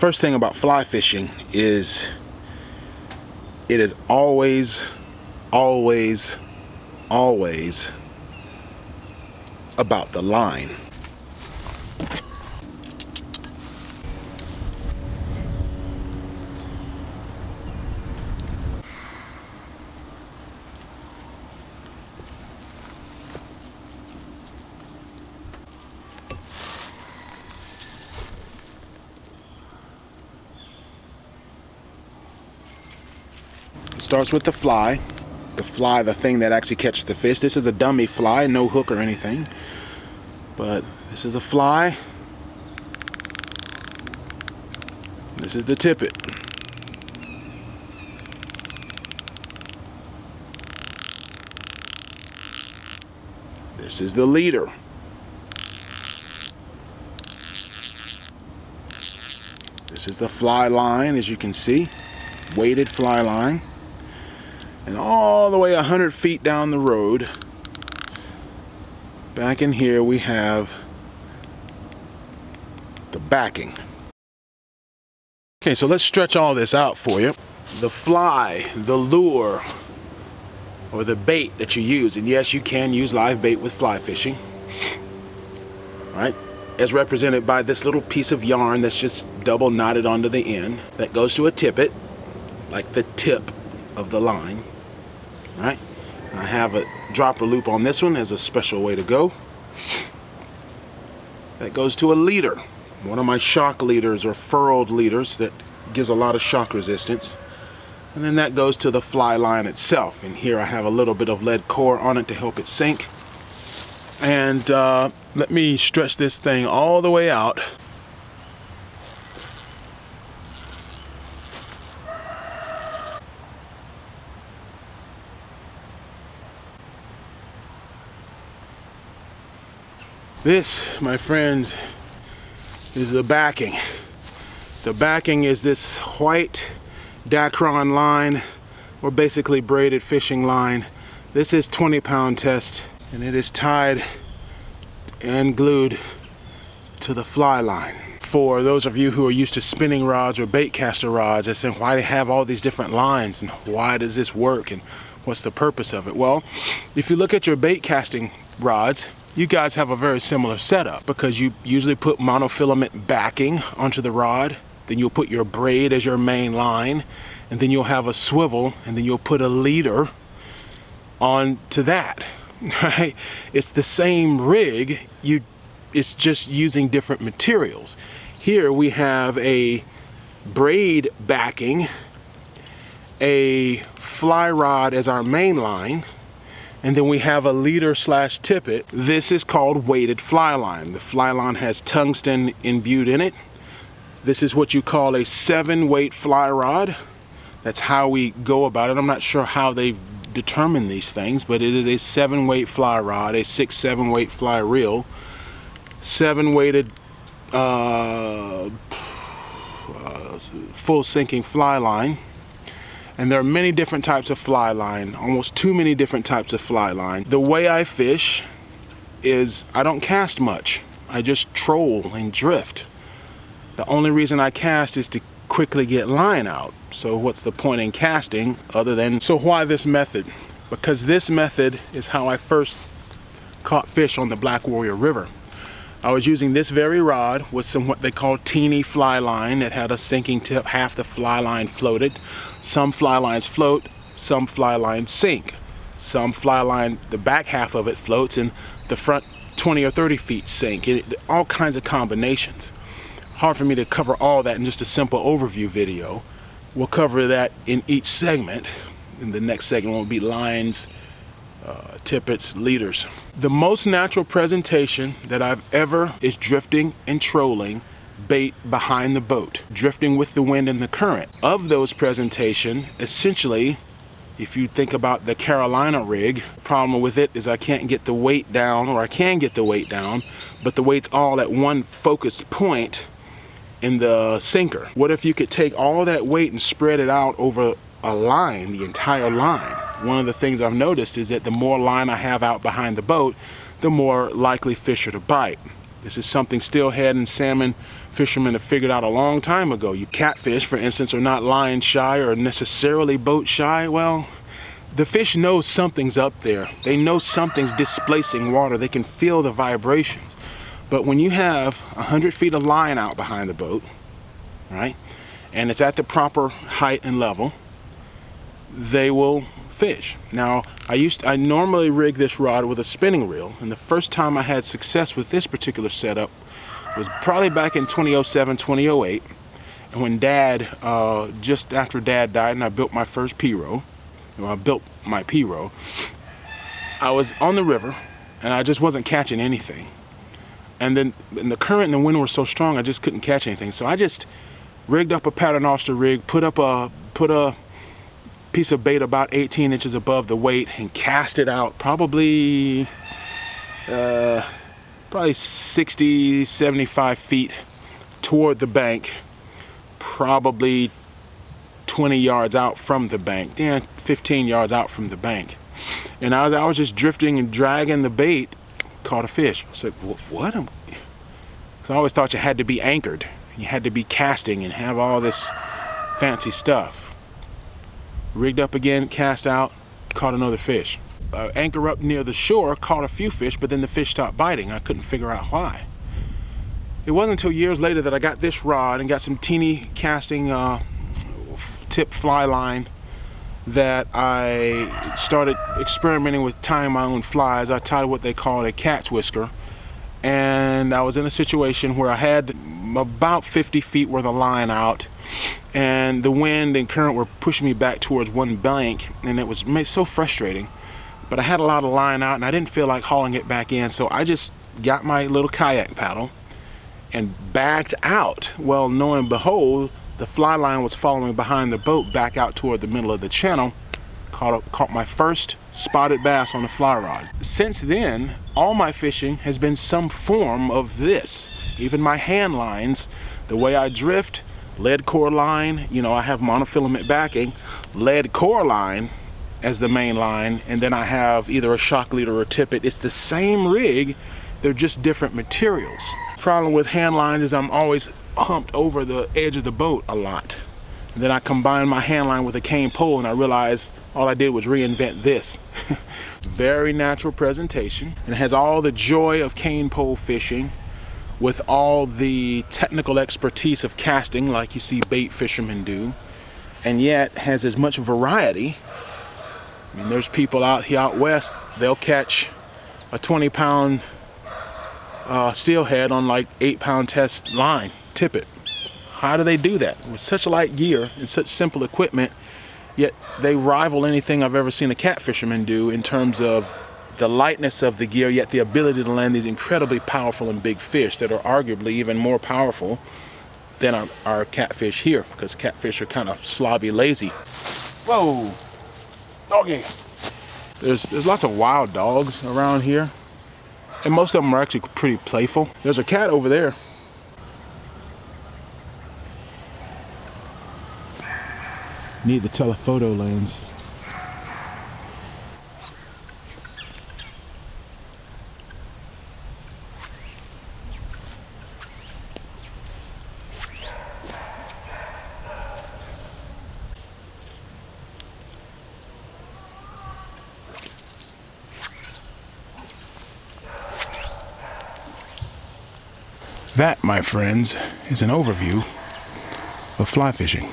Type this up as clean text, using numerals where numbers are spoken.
First thing about fly fishing is it is always about the line. Starts with the fly. The thing that actually catches the fish. This is a dummy fly, no hook or anything. But this is a fly. This is the tippet. This is the leader. This is the fly line, as you can see. Weighted fly line. And all the way 100 feet down the road, back in here, we have the backing. Okay, so let's stretch all this out for you. The fly, the lure, or the bait that you use, and yes, you can use live bait with fly fishing, right? As represented by this little piece of yarn that's just double knotted onto the end, that goes to a tippet, like the tip of the line. Right? And I have a dropper loop on this one as a special way to go. That goes to a leader, one of my shock leaders or furled leaders that gives a lot of shock resistance. And then that goes to the fly line itself. And here I have a little bit of lead core on it to help it sink. And let me stretch this thing all the way out. This, my friends, is the backing. The backing is this white Dacron line, or basically braided fishing line. This is 20-pound test, and it is tied and glued to the fly line. For those of you who are used to spinning rods or bait caster rods, I said, why do they have all these different lines, and why does this work, and what's the purpose of it? Well, if you look at your bait casting rods, you guys have a very similar setup, because you usually put monofilament backing onto the rod, then you'll put your braid as your main line, and then you'll have a swivel, and then you'll put a leader onto that, right? It's the same rig, it's just using different materials. Here we have a braid backing, a fly rod as our main line, and then we have a leader slash tippet. This is called weighted fly line. The fly line has tungsten imbued in it. This is what you call a 7-weight fly rod. That's how we go about it. I'm not sure how they've determined these things, but it is a 7-weight fly rod, a 6-7 weight fly reel, 7-weighted full sinking fly line. And there are many different types of fly line, almost too many different types of fly line. The way I fish is I don't cast much. I just troll and drift. The only reason I cast is to quickly get line out. So what's the point in casting other than, so why this method? Because this method is how I first caught fish on the Black Warrior River. I was using this very rod with some what they call teeny fly line that had a sinking tip. Half the fly line floated. Some fly lines float, some fly lines sink. Some fly line, the back half of it floats and the front 20 or 30 feet sink. All kinds of combinations. Hard for me to cover all that in just a simple overview video. We'll cover that in each segment. And the next segment will be lines, tippets, leaders. The most natural presentation that I've ever is drifting and trolling bait behind the boat, drifting with the wind and the current. Of those presentation, essentially, if you think about the Carolina rig, the problem with it is I can't get the weight down, or I can get the weight down, but the weight's all at one focused point in the sinker. What if you could take all that weight and spread it out over a line, the entire line? One of the things I've noticed is that the more line I have out behind the boat, the more likely fish are to bite. This is something steelhead and salmon fishermen have figured out a long time ago. You catfish, for instance, are not line shy or necessarily boat shy. Well, the fish know something's up there. They know something's displacing water. They can feel the vibrations. But when you have 100 feet of line out behind the boat, right, and it's at the proper height and level, they will fish. Now, I normally rig this rod with a spinning reel, and the first time I had success with this particular setup was probably back in 2007, 2008, and when just after Dad died and I built my first P-row, I built my P-row, I was on the river and I just wasn't catching anything. And then the current and the wind were so strong I just couldn't catch anything. So I just rigged up a paternoster rig, put a piece of bait about 18 inches above the weight and cast it out probably 60, 75 feet toward the bank, probably 20 yards out from the bank, 15 yards out from the bank. And I was just drifting and dragging the bait, caught a fish. I said, what? So I always thought you had to be anchored. You had to be casting and have all this fancy stuff. Rigged up again, cast out, caught another fish. Anchor up near the shore, caught a few fish, but then the fish stopped biting. I couldn't figure out why. It wasn't until years later that I got this rod and got some teeny casting tip fly line that I started experimenting with tying my own flies. I tied what they call a cat's whisker, and I was in a situation where I had about 50 feet worth of line out, and the wind and current were pushing me back towards one bank, and it was so frustrating. But I had a lot of line out and I didn't feel like hauling it back in, so I just got my little kayak paddle and backed out. Well, lo and behold, the fly line was following behind the boat back out toward the middle of the channel. Caught my first spotted bass on a fly rod. Since then, all my fishing has been some form of this. Even my hand lines, the way I drift, lead core line, I have monofilament backing, lead core line as the main line, and then I have either a shock leader or a tippet. It's the same rig, they're just different materials. Problem with hand lines is I'm always humped over the edge of the boat a lot. And then I combine my hand line with a cane pole and I realized all I did was reinvent this. Very natural presentation, and it has all the joy of cane pole fishing with all the technical expertise of casting like you see bait fishermen do, and yet has as much variety. I mean, there's people out here out west, they'll catch a 20-pound steelhead on like 8-pound test line, tippet. How do they do that? With such light gear and such simple equipment, yet they rival anything I've ever seen a catfisherman do in terms of the lightness of the gear, yet the ability to land these incredibly powerful and big fish that are arguably even more powerful than our catfish here, because catfish are kind of slobby, lazy. Whoa, doggy. There's lots of wild dogs around here, and most of them are actually pretty playful. There's a cat over there. Need the telephoto lens. That, my friends, is an overview of fly fishing.